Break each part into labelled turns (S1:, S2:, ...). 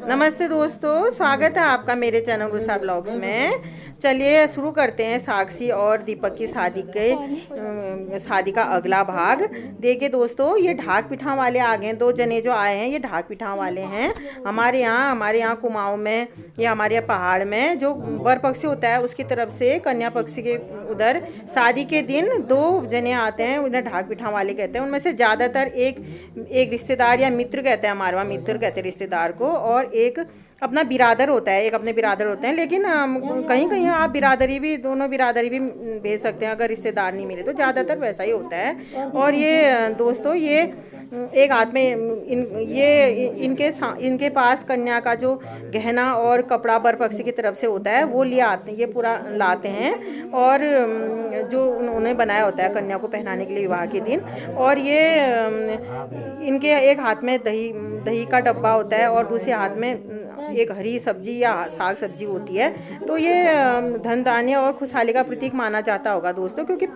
S1: नमस्ते दोस्तों, स्वागत है आपका मेरे चैनल रुसा ब्लॉग्स में। चलिए शुरू करते हैं साक्षी और दीपक की शादी का अगला भाग। देखिए दोस्तों, ये ढाक पिठा वाले आ गए। दो जने जो आए हैं ये ढाक पिठा वाले हैं। हमारे यहाँ कुमाऊं में या हमारे यहाँ पहाड़ में जो वर पक्षी होता है उसकी तरफ से कन्या पक्षी के उधर शादी के दिन दो जने आते हैं, उन्हें ढाक पिठा वाले कहते हैं। उनमें से ज़्यादातर एक रिश्तेदार या मित्र कहते हैं, हमारे वहाँ मित्र कहते हैं रिश्तेदार को, और एक अपना बिरादर होता है, एक अपने बिरादर होते हैं। लेकिन कहीं कहीं आप बिरादरी भी, दोनों बिरादरी भी भेज सकते हैं अगर रिश्तेदार नहीं मिले तो। ज़्यादातर वैसा ही होता है। और ये दोस्तों, ये एक हाथ में इनके पास कन्या का जो गहना और कपड़ा बर पक्षी की तरफ से होता है वो लिए आते हैं, ये पूरा लाते हैं। और जो उन्होंने बनाया होता है कन्या को पहनाने के लिए विवाह के दिन। और ये इनके एक हाथ में दही का डब्बा होता है और दूसरे हाथ में एक हरी सब्जी या साग सब्जी होती है। तो ये धन धान्य और खुशहाली का प्रतीक माना जाता होगा दोस्तों, क्योंकि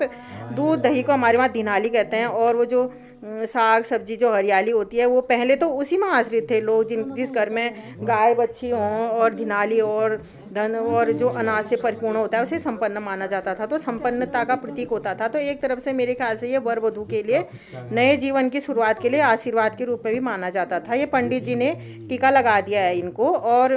S1: दूध दही को हमारे वहाँ दिनाली कहते हैं। और वो जो साग सब्जी जो हरियाली होती है वो पहले तो उसी में आश्रित थे लोग, जिस घर में गाय बच्ची हों और धिनाली और धन और जो अनाज से परिपूर्ण होता है उसे संपन्न माना जाता था। तो संपन्नता का प्रतीक होता था। तो एक तरफ से मेरे ख्याल से ये वर वधू के लिए नए जीवन की शुरुआत के लिए आशीर्वाद के रूप में भी माना जाता था। ये पंडित जी ने टीका लगा दिया है इनको, और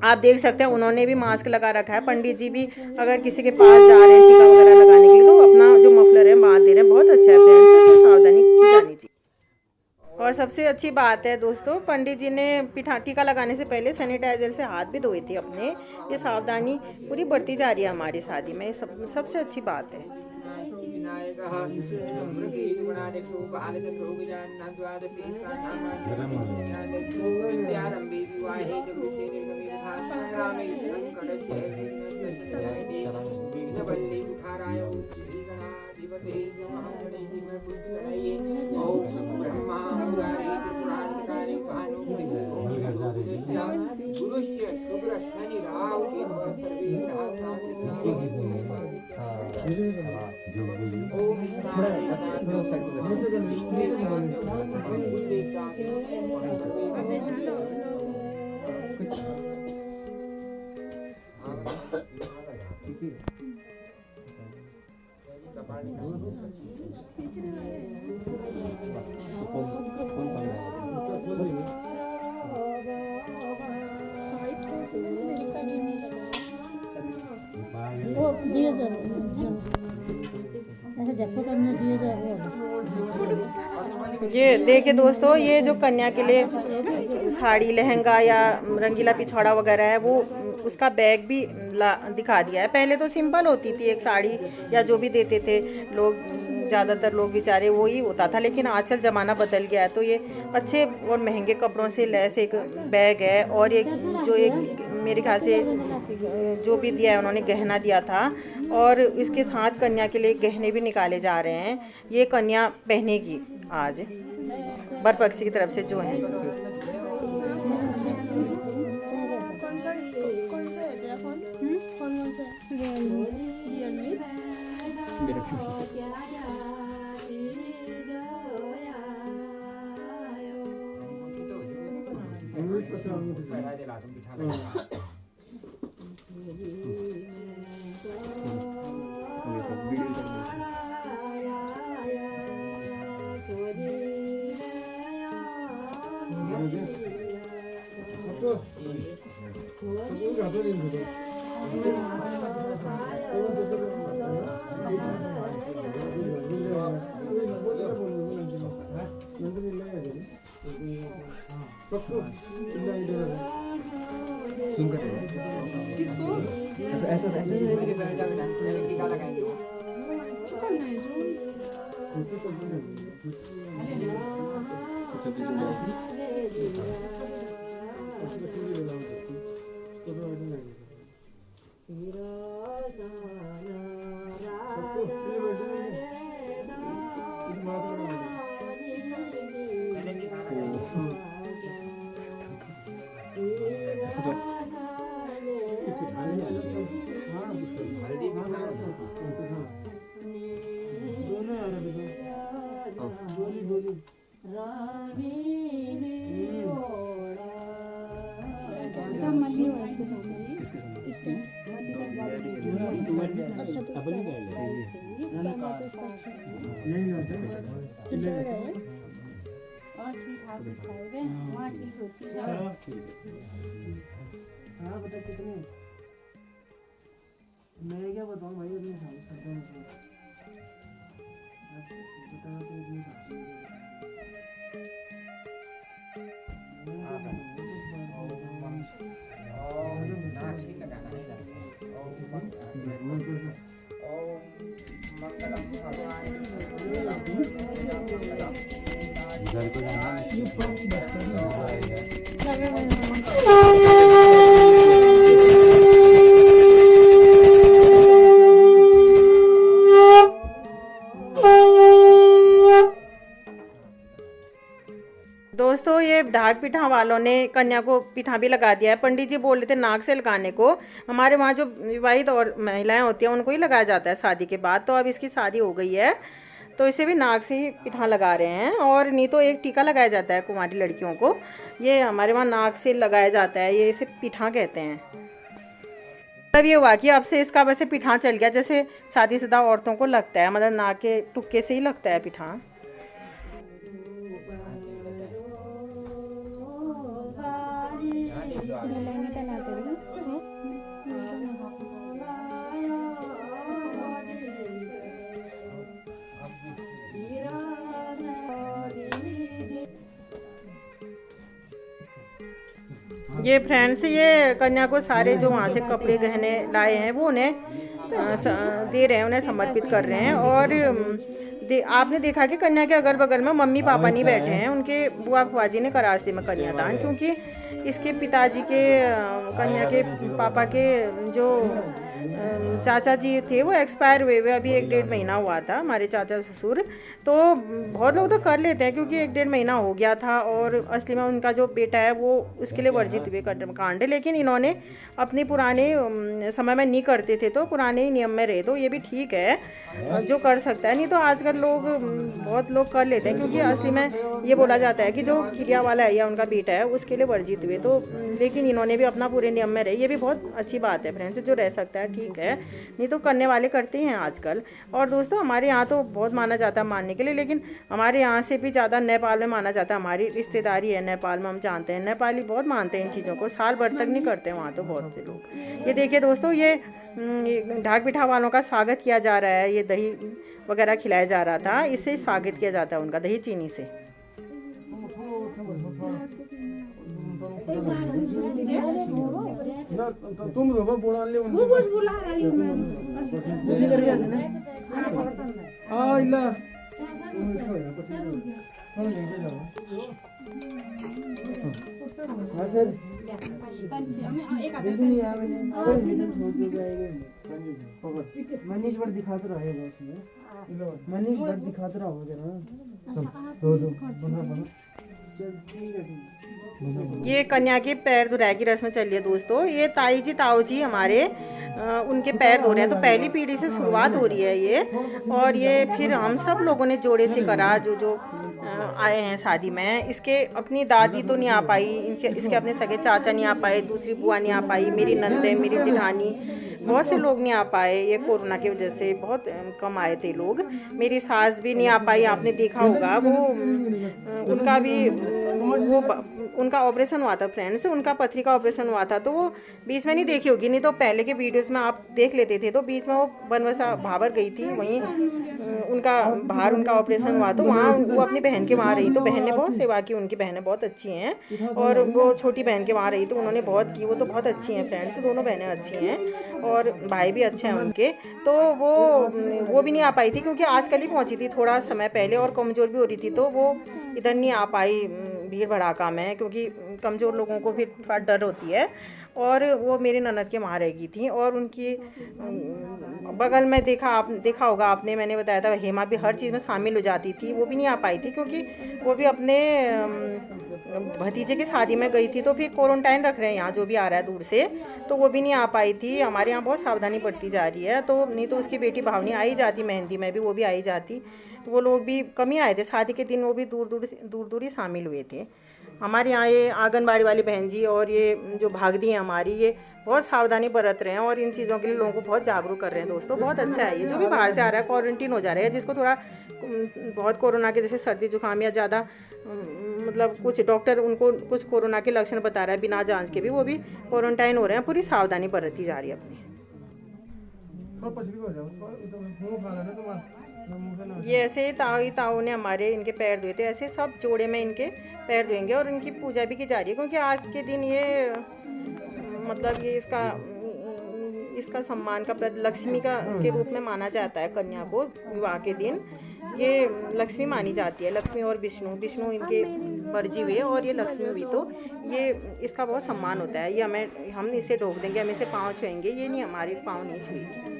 S1: आप देख सकते हैं उन्होंने भी मास्क लगा रखा है। पंडित जी भी अगर किसी के पास जा रहे हैं टीका वगैरह लगाने के लिए तो अपना जो मफलर है बांध दे रहे हैं। बहुत अच्छा है फ्रेंड्स, तो सावधानी की जानी चाहिए। और सबसे अच्छी बात है दोस्तों, पंडित जी ने टीका लगाने से पहले सैनिटाइजर से हाथ भी धोए थे अपने। ये सावधानी पूरी बढ़ती जा रही है हमारी शादी में, सबसे अच्छी बात है। ये देखिए दोस्तों, ये जो कन्या के लिए साड़ी लहंगा या रंगीला पिछौड़ा वगैरह है वो उसका बैग भी दिखा दिया है। पहले तो सिंपल होती थी एक साड़ी या जो भी देते थे लोग, ज़्यादातर लोग बेचारे वो ही होता था। लेकिन आजकल ज़माना बदल गया है तो ये अच्छे और महंगे कपड़ों से लैस एक बैग है। और एक मेरे ख्याल से जो भी दिया है उन्होंने गहना दिया था, और इसके साथ कन्या के लिए गहने भी निकाले जा रहे हैं। ये कन्या पहनेगी आज वर पक्षी की तरफ से जो है।
S2: हाँ बता कितने, मैं क्या बताऊँ भाई अपने हिसाब से बता तो अपने हिसाब से
S1: दोस्तों ये ढाक पिठा वालों ने कन्या को पिठा भी लगा दिया है। पंडित जी बोल रहे थे नाक से लगाने को। हमारे वहाँ जो विवाहित और महिलाएं होती हैं उनको ही लगाया जाता है शादी के बाद। तो अब इसकी शादी हो गई है तो इसे भी नाक से ही पिठा लगा रहे हैं। और नहीं तो एक टीका लगाया जाता है कुंवारी लड़कियों को, ये हमारे वहाँ नाक से लगाया जाता है, ये इसे पिठा कहते हैं। तब ये हुआ कि अब से इसका वैसे पिठा चल गया जैसे शादीशुदा औरतों को लगता है, मतलब नाक के टुक्के से ही लगता है पिठा। ये फ्रेंड्स ये कन्या को सारे जो वहाँ से कपड़े गहने लाए हैं वो उन्हें दे रहे हैं, उन्हें समर्पित कर रहे हैं। और आपने देखा कि कन्या के अगल बगल में मम्मी पापा नहीं बैठे हैं, उनके बुआ फुआजी ने करा दी में कन्यादान, क्योंकि इसके पिताजी के कन्या के पापा के जो चाचा जी थे वो एक्सपायर हुए हुए, अभी 1-1.5 महीना हुआ था हमारे चाचा ससुर। तो बहुत लोग तो कर लेते हैं क्योंकि 1-1.5 महीना हो गया था और असली में उनका जो बेटा है वो उसके लिए वर्जित हुए कांड, लेकिन इन्होंने अपने पुराने समय में नहीं करते थे तो पुराने ही नियम में रहे, तो ये भी ठीक है जो कर सकता है। नहीं तो आजकल लोग बहुत लोग कर लेते हैं क्योंकि असली में ये बोला जाता है कि जो क्रिया वाला है या उनका बेटा है उसके लिए वर्जित हुए, तो लेकिन इन्होंने भी अपना पूरे नियम में रहे, ये भी बहुत अच्छी बात है फ्रेंड्स। जो रह सकता है ठीक है, नहीं तो करने वाले करते हैं आजकल। और दोस्तों हमारे यहाँ तो बहुत माना जाता है मानने के लिए, लेकिन हमारे यहाँ से भी ज़्यादा नेपाल में माना जाता है। हमारी रिश्तेदारी है नेपाल में, हम जानते हैं नेपाली बहुत मानते हैं इन चीज़ों को, साल भर तक नहीं करते वहाँ तो बहुत से लोग। ये देखिए दोस्तों ये ढाक पिठा वालों का स्वागत किया जा रहा है, ये दही वगैरह खिलाया जा रहा था, इससे स्वागत किया जाता है उनका दही चीनी से।
S2: तुम रोबा बोला ले वो बस बोला रही हूं मैं जल्दी करके आ जाना आ इला हां सर जल्दी नहीं आ मैंने कोई रीजन छोड़ दे जाएगा। मनीष बट दिखाते रहेगा इसमें, मनीष बट दिखाते रहोगे ना। दो बना
S1: ये कन्या के पैर धुलाई की रस्म चल रही है दोस्तों। ये ताई जी ताऊ जी हमारे उनके पैर धो रहे हैं, तो पहली पीढ़ी से शुरुआत हो रही है ये। और ये फिर हम सब लोगों ने जोड़े से करा जो आए हैं शादी में। इसके अपनी दादी तो नहीं आ पाई, इसके अपने सगे चाचा नहीं आ पाए, दूसरी बुआ नहीं आ पाई, मेरी नंदे मेरी जेठानी बहुत से लोग नहीं आ पाए, ये कोरोना की वजह से बहुत कम आए थे लोग। मेरी सास भी नहीं आ पाई, आपने देखा होगा वो उनका भी उनका ऑपरेशन हुआ था फ्रेंड्स, उनका पथरी का ऑपरेशन हुआ था, तो वो बीच में नहीं देखी होगी, नहीं तो पहले के वीडियोस में आप देख लेते थे। तो बीच में वो बनवसा भाबर गई थी, वहीं उनका बाहर उनका ऑपरेशन हुआ, तो वहाँ वो अपनी बहन के वहाँ रही, तो बहन ने बहुत सेवा की, उनकी बहनें बहुत अच्छी हैं। और वो छोटी बहन के वहाँ रही तो उन्होंने बहुत की, वो तो बहुत अच्छी हैं फ्रेंड्स, दोनों बहनें अच्छी हैं और भाई भी अच्छे हैं उनके। तो वो भी नहीं आ पाई थी क्योंकि आजकल ही पहुँची थी थोड़ा समय पहले, और कमज़ोर भी हो रही थी, तो वो इधर नहीं आ पाई भीड़ भड़ाका में, क्योंकि कमज़ोर लोगों को फिर थोड़ा डर होती है। और वो मेरी ननद के वहाँ रह गई थी, और उनकी बगल में देखा होगा आपने, मैंने बताया था हेमा भी हर चीज़ में शामिल हो जाती थी, वो भी नहीं आ पाई थी क्योंकि वो भी अपने भतीजे की शादी में गई थी, तो फिर क्वारंटाइन रख रहे हैं यहाँ जो भी आ रहा है दूर से, तो वो भी नहीं आ पाई थी। हमारे यहाँ बहुत सावधानी बरती जा रही है, तो नहीं तो उसकी बेटी भावनी आई जाती, मेहंदी में भी वो भी आई जाती, वो लोग भी कम ही आए थे शादी के दिन, वो भी दूर दूर ही शामिल हुए थे। हमारे यहाँ ये आंगनबाड़ी वाली बहन जी और ये जो भागदी हैं हमारी, ये बहुत सावधानी बरत रहे हैं और इन चीज़ों के लिए लोगों को बहुत जागरूक कर रहे हैं दोस्तों। बहुत अच्छा है ये, जो भी बाहर से आ रहा है क्वारंटीन हो जा रहा है, जिसको थोड़ा बहुत कोरोना के जैसे सर्दी जुकाम या ज़्यादा मतलब कुछ डॉक्टर उनको कुछ कोरोना के लक्षण बता रहा है बिना जांच के भी, वो भी क्वारंटाइन हो रहे हैं। पूरी सावधानी बरती जा रही है अपनी। ये ऐसे ताऊ ने हमारे इनके पैर धोए थे, ऐसे सब जोड़े में इनके पैर धोएंगे और इनकी पूजा भी की जा रही है, क्योंकि आज के दिन ये मतलब ये इसका सम्मान का लक्ष्मी का के रूप में माना जाता है। कन्या को विवाह के दिन ये लक्ष्मी मानी जाती है। लक्ष्मी और विष्णु इनके वर्जी हुए और ये लक्ष्मी हुई, तो ये इसका बहुत सम्मान होता है। ये हम इसे ढोक देंगे, हम इसे पाँव छुएंगे, ये नहीं, हमारे पाँव नहीं छुएंगे।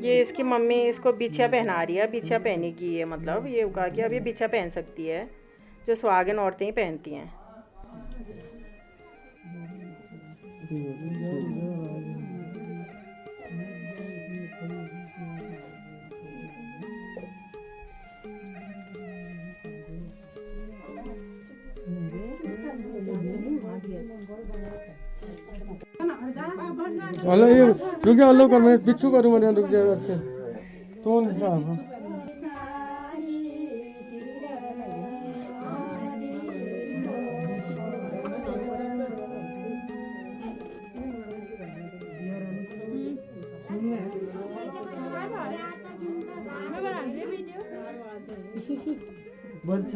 S1: ये इसकी मम्मी इसको बिछिया पहना रही है, बिछिया पहनेगी ये, मतलब ये कहा कि अब ये बिछिया पहन सकती है, जो सुहागिन औरतें ही पहनती हैं।
S2: हेलो ये रुक जा, हेलो कर, मैं बिच्छू करूँ, मैंने रुक जा रखे तो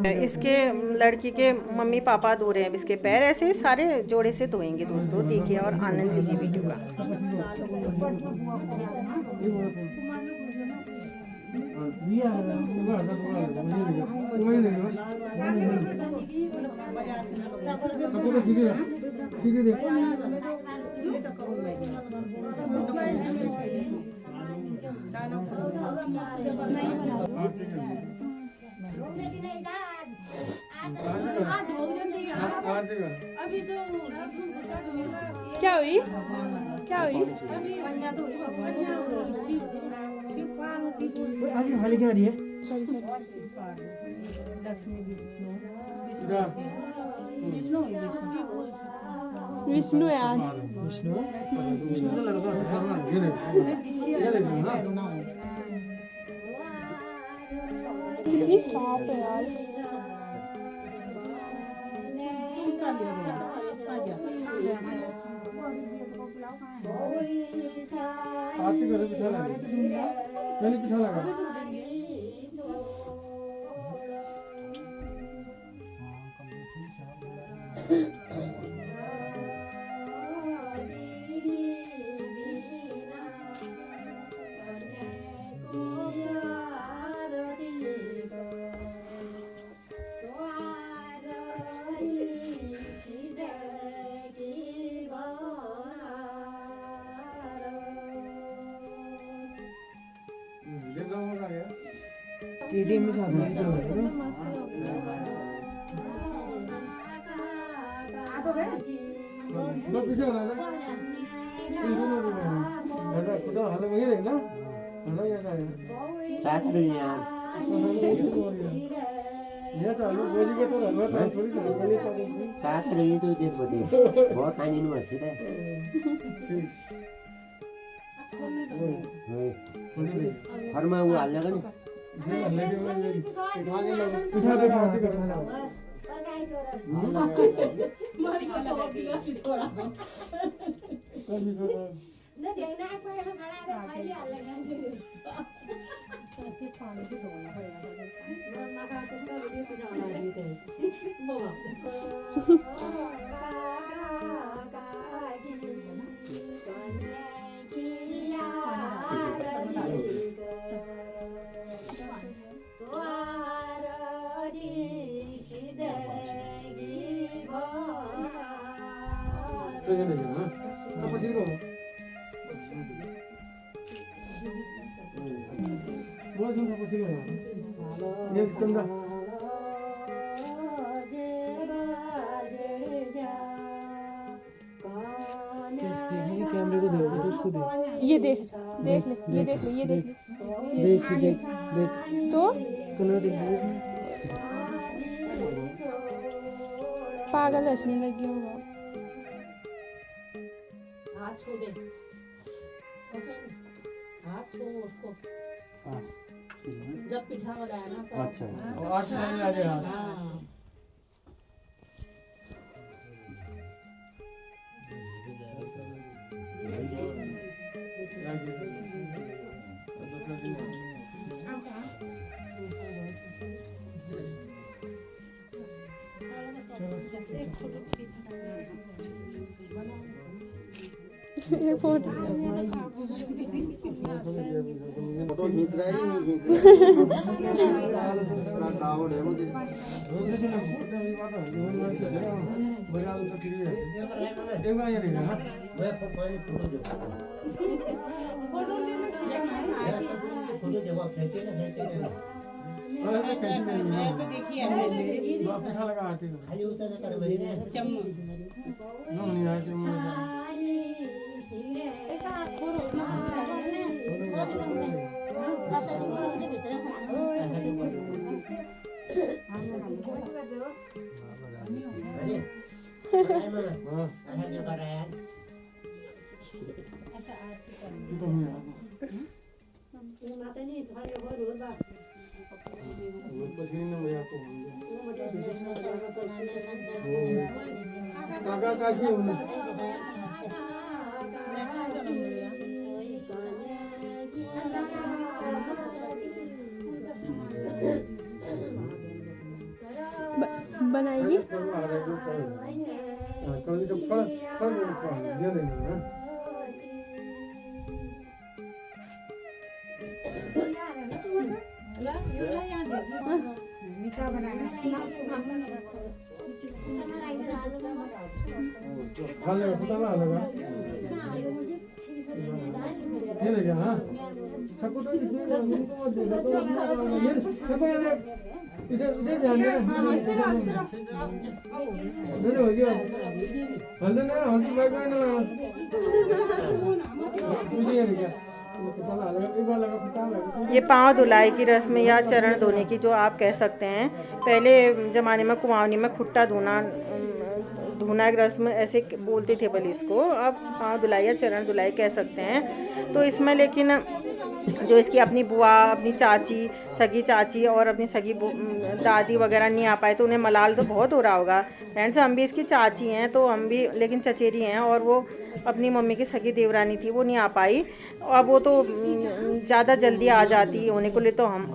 S1: इसके लड़की के मम्मी पापा धो रहे हैं इसके पैर, ऐसे सारे जोड़े से धोएंगे दोस्तों। देखिए और आनंद लीजिए वीडियो का।
S3: क्या हुई? क्या हुई?
S2: आज हाली क्या आ रही है?
S3: विष्णु है आज।
S2: विष्णु तो लड़का
S3: कितनी सांप है यार।
S2: आरती करे बिठा लगा, मैंने बिठा लगा। एटीएम में साथ में चल रहा है। सब पीछे हो रहा है ना, खुदा हाल में ही रहना हाल ये का है साथ में यार ये चालू बोली के तो रहना था, थोड़ी सी बोली चालू साथ रही तो देख बोली बहुत आनी यूनिवर्सिटी है हर में वो हाल लगा नहीं पिठा तो ये नहीं है ना, तो पसीने को बहुत ज़्यादा पसीने को ये चंदा कैमरे को देखो तो उसको देख,
S3: ये देख ले, ये देख ले, ये देख ले,
S2: देख देख देख
S3: तो
S2: कलर देख लीजिए इसमें।
S3: पागल हंसने लगी होगा।
S4: हाथ छू दे, हाथ छू उसको जब पिठा बनाया ना तो
S2: अच्छा
S4: हाँ
S3: ये फोटो
S2: फोटो खींच रहा है कि नहीं खींच रहा डाउट है मुझे।
S3: बनाएगी।
S1: ये पाँव धुलाई की रस्म या चरण धोने की जो आप कह सकते हैं। पहले ज़माने में कुमाऊनी में खुट्टा धोना एक रस्म ऐसे बोलते थे बल इसको, अब पाँव धुलाई या चरण धुलाई कह सकते हैं। तो इसमें लेकिन जो इसकी अपनी बुआ, अपनी चाची, सगी चाची और अपनी सगी दादी वगैरह नहीं आ पाए तो उन्हें मलाल तो बहुत हो रहा होगा। फ्रेंड्स हम भी इसकी चाची हैं तो हम भी लेकिन चचेरी हैं, और वो अपनी मम्मी की सगी देवरानी थी वो नहीं आ पाई। अब वो तो ज़्यादा जल्दी आ जाती होने को लिए तो हम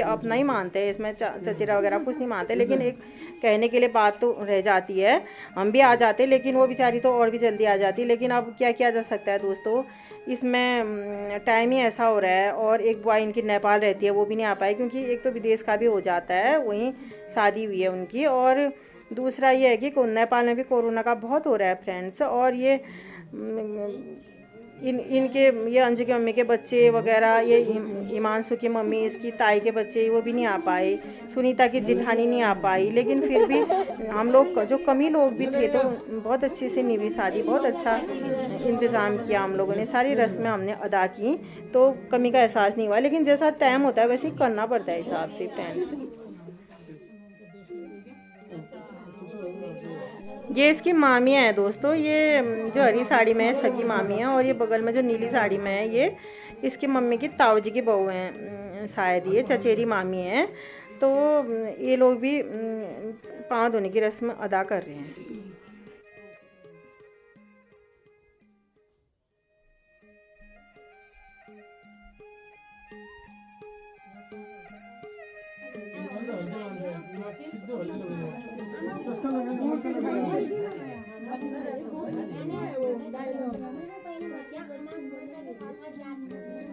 S1: अपना ही मानते हैं, इसमें चचेरा वगैरह कुछ नहीं मानते, लेकिन एक कहने के लिए बात तो रह जाती है। हम भी आ जाते लेकिन वो बेचारी तो और भी जल्दी आ जाती। लेकिन अब क्या किया जा सकता है दोस्तों, इसमें टाइम ही ऐसा हो रहा है। और एक बुआ इनकी नेपाल रहती है वो भी नहीं आ पाई क्योंकि एक तो विदेश का भी हो जाता है, वहीं शादी हुई है उनकी, और दूसरा ये है कि नेपाल में भी कोरोना का बहुत हो रहा है फ्रेंड्स। और ये इनके ये अंजू की मम्मी के बच्चे वगैरह, ये हिमांशु की मम्मी, इसकी ताई के बच्चे वो भी नहीं आ पाए, सुनीता की जिठानी नहीं आ पाई। लेकिन फिर भी हम लोग जो कमी लोग भी थे तो बहुत अच्छे से निभी शादी, बहुत अच्छा इंतज़ाम किया हम लोगों ने, सारी रस्में हमने अदा की तो कमी का एहसास नहीं हुआ। लेकिन जैसा टाइम होता है वैसे ही करना पड़ता है हिसाब से फ्रेंड्स। ये इसकी मामियाँ हैं दोस्तों, ये जो हरी साड़ी में है सगी मामी है, और ये बगल में जो नीली साड़ी में है ये इसकी मम्मी की ताऊ जी की बहू हैं, शायद ये चचेरी मामी हैं। तो ये लोग भी पाँव धोने की रस्म अदा कर रहे हैं।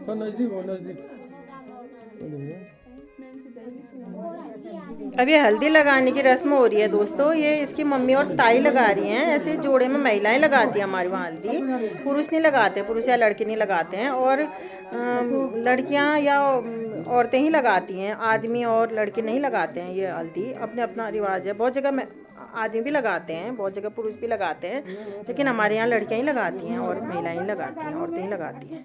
S5: नजदीक हो नजदीक
S1: अब ये हल्दी लगाने की रस्म हो रही है दोस्तों। ये इसकी मम्मी और ताई लगा रही हैं। ऐसे जोड़े में महिलाएं लगाती हैं हमारे वहाँ हल्दी, पुरुष नहीं लगाते, पुरुष या लड़के नहीं लगाते हैं। और लड़कियां या औरतें ही लगाती हैं, आदमी और लड़के नहीं लगाते हैं ये हल्दी। अपने अपना रिवाज है। बहुत जगह आदमी भी लगाते हैं, बहुत जगह पुरुष भी लगाते हैं, लेकिन हमारे यहाँ लड़कियां ही लगाती हैं और महिलाएं ही लगाती हैं, औरतें ही लगाती हैं।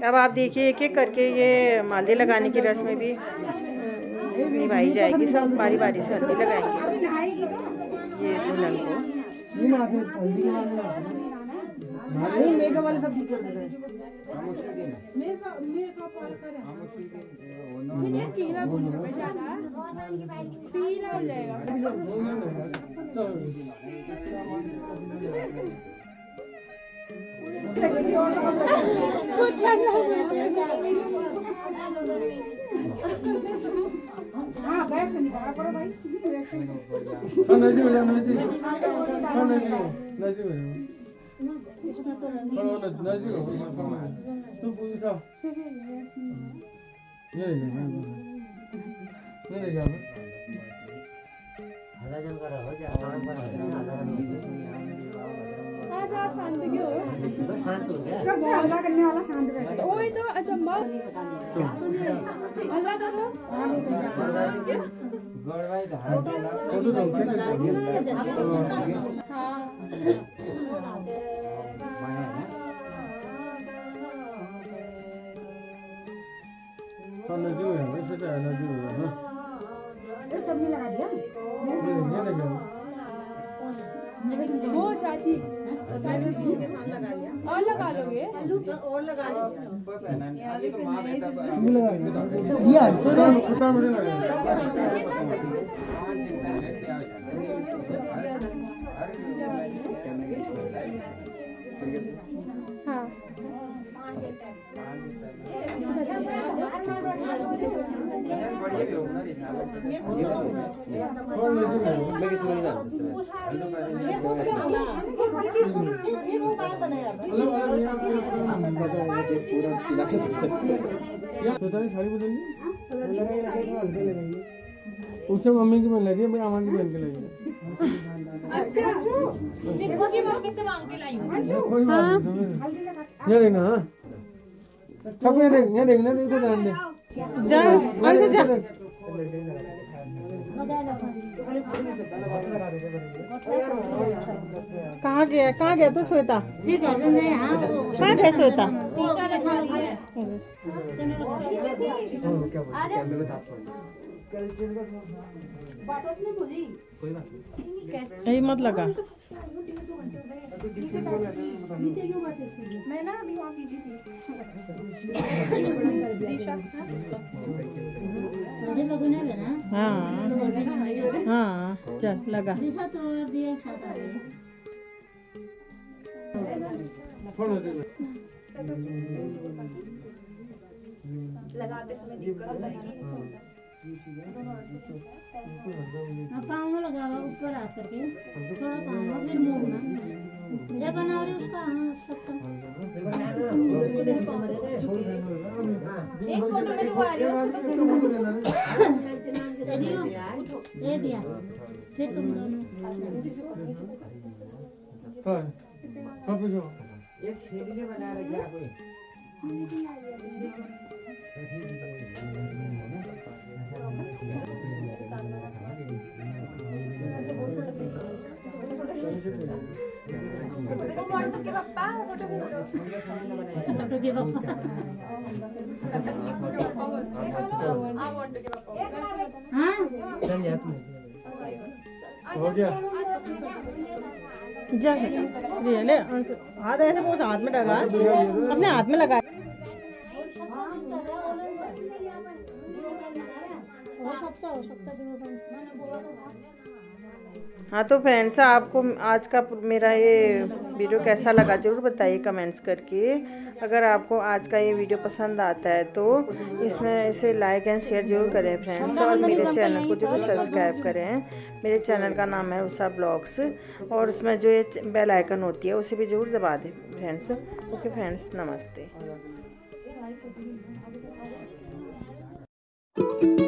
S1: अब आप देखिए एक एक करके ये हल्दी लगाने की रस्म भी निभाई जाएगी। सब बारी बारी से हल्दी लगाएंगे ये दुल्हन को।
S2: मेकअप वाले सब ठीक कर देते हैं।
S3: पीला कुछ ज्यादा पीला हो जाएगा। शांत क्यों सब हल्ला करने वाला शांत बैठे। वही तो अचंबा हल्ला करो। सब ने लगा दिया वो चाची के साथ लगा लिया और लगा लोगे और लगा हाँ
S2: साड़ी बदलनी उससे मम्मी की बन लगी है, अमन की बहन के लगी।
S3: अच्छा निक्को की मम्मी से मांग के लाई हूं।
S2: कोई बात नहीं, ये देखना सब ये देखना तो ध्यान दे।
S1: जा ऐसे जा। कहाँ गया तू श्वेता? कहाँ गया श्वेता? यही मत लगा।
S3: मैं ना अभी वहाँ पीछे थी।
S1: हाँ हाँ चल लगा।
S3: लगाते समय दिक्कत हो जाएगी।
S5: पाँव में लगावा ऊपर आ करके थोड़ा पाँव में फिर मुँह में जब बना रही उसका
S3: एक फोटो में तो आ रही है उसको तो
S5: दे दिया फिर तुम दोनों
S4: एक सीढ़ी बना रखा कोई
S3: मोंटू के पापा फोटो भेज दो।
S5: फोटो के पापा
S3: मोंटू के पापा
S5: हाँ
S2: हो गया।
S1: जैसे ले हाथ ऐसे वो हाथ में लगा, अपने हाथ में लगा। हाँ तो फ्रेंड्स आपको आज का मेरा ये वीडियो कैसा लगा ज़रूर बताइए कमेंट्स करके। अगर आपको आज का ये वीडियो पसंद आता है तो इसमें इसे लाइक एंड शेयर जरूर करें फ्रेंड्स, और मेरे चैनल को जरूर सब्सक्राइब करें। मेरे चैनल का नाम है उषा ब्लॉग्स, और उसमें जो ये बेल आइकन होती है उसे भी ज़रूर दबा दें फ्रेंड्स। ओके फ्रेंड्स, नमस्ते। है।